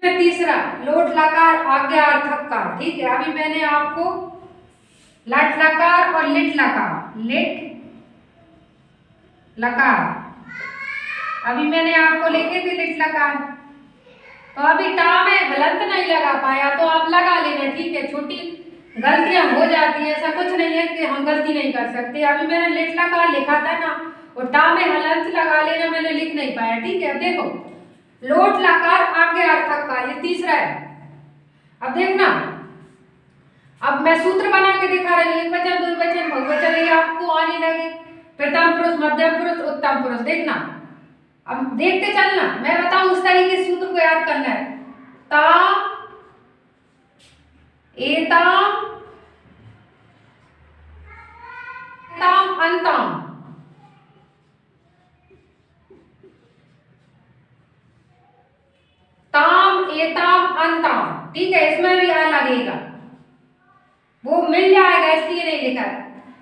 तीसरा लोट लकार आज्ञार्थक कार। ठीक है, अभी मैंने आपको लट लकार और लिट लकार अभी मैंने आपको लिखे थे लिट लकार। तो अभी टा में हलंत नहीं लगा पाया तो आप लगा लेना। ठीक है, छोटी गलतियां हो जाती है, ऐसा कुछ नहीं है कि हम गलती नहीं कर सकते। अभी मैंने लिट लकार लिखा था ना, और टा में हलंत लगा लेना, मैंने लिख नहीं पाया। ठीक है, अब देखो लोट लकार आज्ञार्थक कार, ये तीसरा है। अब देखना, अब मैं सूत्र बना के दिखा रही हूँ, एक वचन द्विवचन बहुवचन, ये आपको आने लगे। प्रथम पुरुष, मध्यम पुरुष, उत्तम पुरुष। देखना, अब देखते चलना, मैं बताऊं उस तरीके से सूत्र को याद करना है। ताम, एताम, ताम, अंताम। ताम, एताम, अंताम। ठीक है, इसमें भी आ लगेगा, वो मिल जाएगा, इसलिए नहीं लिखा।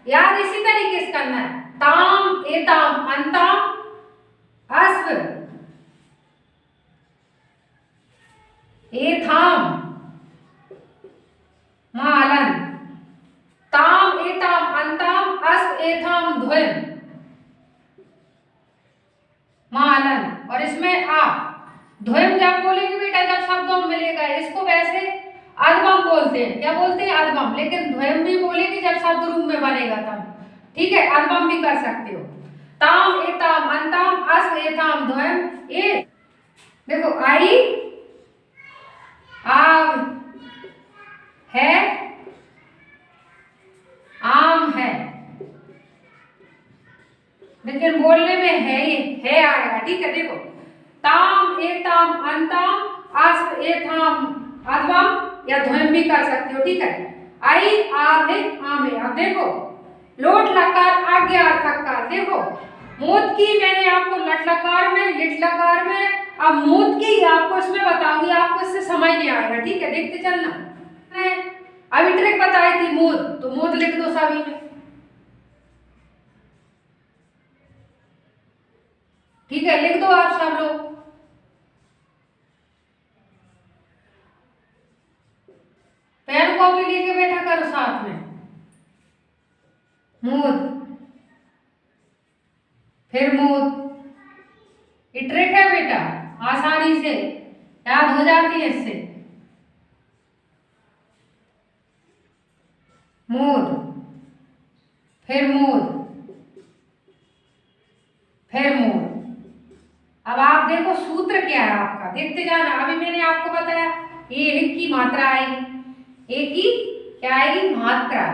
याद इसी तरीके से करना है। ताम, एताम, अंताम, अस्व, एथाम, मालन। ताम, एताम, अंताम, अस्व, एथाम, ध्वम, मालन। और इसमें आ ध्वम जब बोलेंगे बेटा, जब शब्दों में मिलेगा, इसको वैसे अधमम बोलते हैं। क्या बोलते हैं? अधमम। लेकिन ध्वम भी बोलेंगे जब शब्द रूप में बनेगा तब। ठीक है, अधमम भी कर सकते हो। ताम, एताम, अंताम, अस्व, एथाम, ध्वम। ए देखो, आई, आव, है, आम है, लेकिन बोलने में है आएगा। ठीक है, देखो ताम, एताम, अंताम, अस्व, एथाम, अधमम या ध्वम भी कर सकते हो। ठीक है, आई, आव है, आम है। अब देखो लोट लकार आज्ञार्थक कार। देखो मूत की मैंने आपको लट लकार में, लिट लकार में, अब मूत की आपको इसमें बताऊंगी, आपको इससे समझ नहीं आएगा। ठीक है, देखते चलना। अभी ट्रिक बताई थी मूत, तो मूत लिख दो सभी में। ठीक है, लिख दो आप सब लोग। पेन कॉपी लेके बैठा करो साथ में। मूत, फिर मूत। ये ट्रिक है बेटा, आसानी से याद हो जाती है इससे। मूत, फिर मूत, फिर मूत। अब आप देखो सूत्र क्या है आपका, देखते जाना। अभी मैंने आपको बताया ये एक की मात्रा आएगी, एक की क्या आएगी? मात्रा।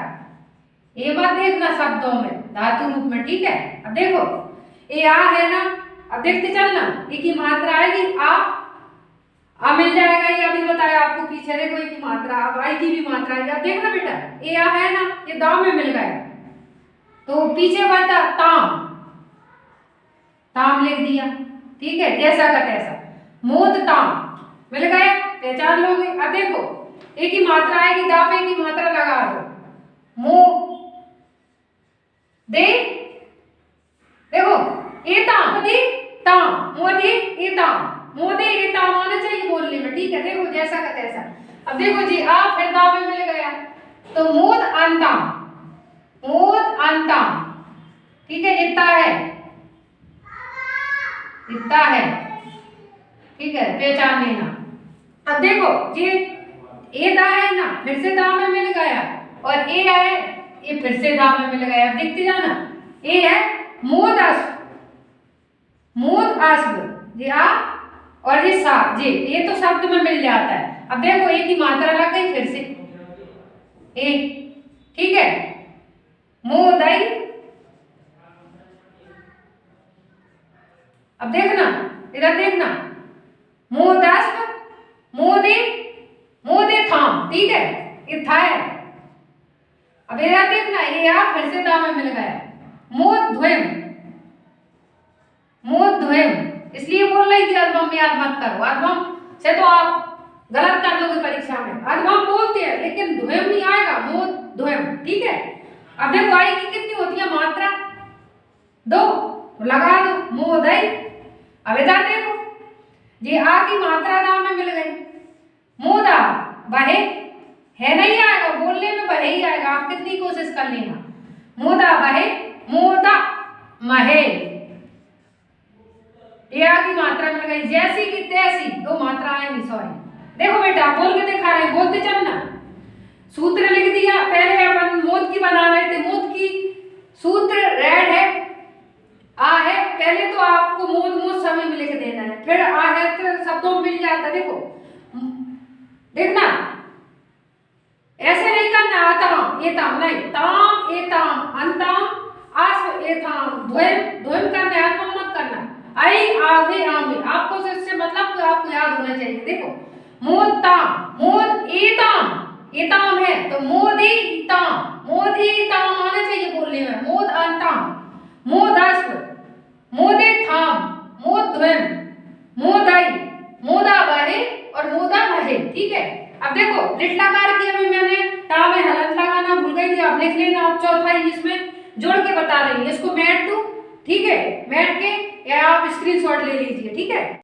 ये बात देखना शब्दों में, धातु रूप में। ठीक है, अब देखो ये आ है ना, अब देखते चलना, एक की मात्रा आएगी आ मिल जाएगा। ये अभी बताया आपको पीछे, देखो एक की मात्रा, अब आई की भी मात्रा आएगी। अब देखना बेटा, ये आ है ना, ये दाम में मिल गया, तो पीछे बचा ताम, ताम लिख दिया। ठीक है, जैसा का तैसा। मूत, ताम मिल गया, पहचान लोगे। अब देखो एक ही मात्रा आएगी, दा पे की मात्रा लगा दो। मो दे, देखो एताम, दे ताम, मोदे एताम, मोदे एताम आना चाहिए बोलने में। ठीक है, देखो जैसा का तैसा। अब देखो जी, आ फिर दा में मिल गया, तो मूत अंताम, मूत अंताम। ठीक है, इतना है, इतना है। ठीक है, पहचान लेना। अब देखो ये ए दा है ना, फिर से दा में मिल गया, और ए है, ये फिर से दा में मिल गया। अब देखते जाना, ए है मूत अस्व, मूत अस्व, जी आ और ये सा, जी ये तो शब्द में मिल जाता है। अब देखो ए की मात्रा लग गई फिर से ए। ठीक है, मोदई। अब देखना, इधर देखना, मोदस्व, मोदे, मोदे थाम। ठीक है, ये था है। अब इधर देखना, ये आ फिर से दा में मिल गया, मोद ध्वम, मोद ध्वम। इसलिए बोल रही थी अधमम याद मत करो, अधमम से तो आप गलत कर दोगे परीक्षा में। अधमम बोलते हैं लेकिन ध्वम नहीं आएगा, मोद ध्वम। ठीक है, अब देखो आई की कितनी होती है मात्रा? 2, तो लगा दो मोदई। अब इधर देखो, ये आ की मात्रा दा में मिल गई, बहे है नहीं आएगा, बोलने में बहे ही आएगा, आप कितनी कोशिश कर लेना। मोदा बहे, मोदा महे, ये आ की मात्रा मिल गई, जैसी की तैसी, दो मात्रा आएंगी, सॉरी। देखो बेटा बोल के दिखा रहे हैं, बोलते चलना। सूत्र लिख दिया, पहले अपन मोद की बना रहे थे, मोद की सूत्र रेड है, आ है, पहले तो आपको मोद मोद सभी में लिख देना है, फिर आ है तो शब्दों में मिल जाता। देखो देखना, ऐसे नहीं करना आताम एताम नहीं, ताम एताम अंताम आस्व एताम ध्वम ध्वम करना है, आत्म मत करना। आई आधे आमे, आपको इससे मतलब आपको याद होना चाहिए। देखो मोद ताम, मोद एताम, एताम है तो मोदी ताम, मोदी ताम आना चाहिए बोलने में। मोद अंताम, मोद आस्व, मोदे थाम, मोद ध्वम, मोदाई, मोदा बहे और मोदा बहे, ठीक है। अब देखो लिट्लाकार की अभी मैंने टा में हलंत लगाना भूल गई थी, आप लिख लेना। आप चौथा ही इसमें जोड़ के बता रही हूँ, इसको मैट दूं, ठीक है, मैट के या आप स्क्रीनशॉट ले लीजिए, ठीक है।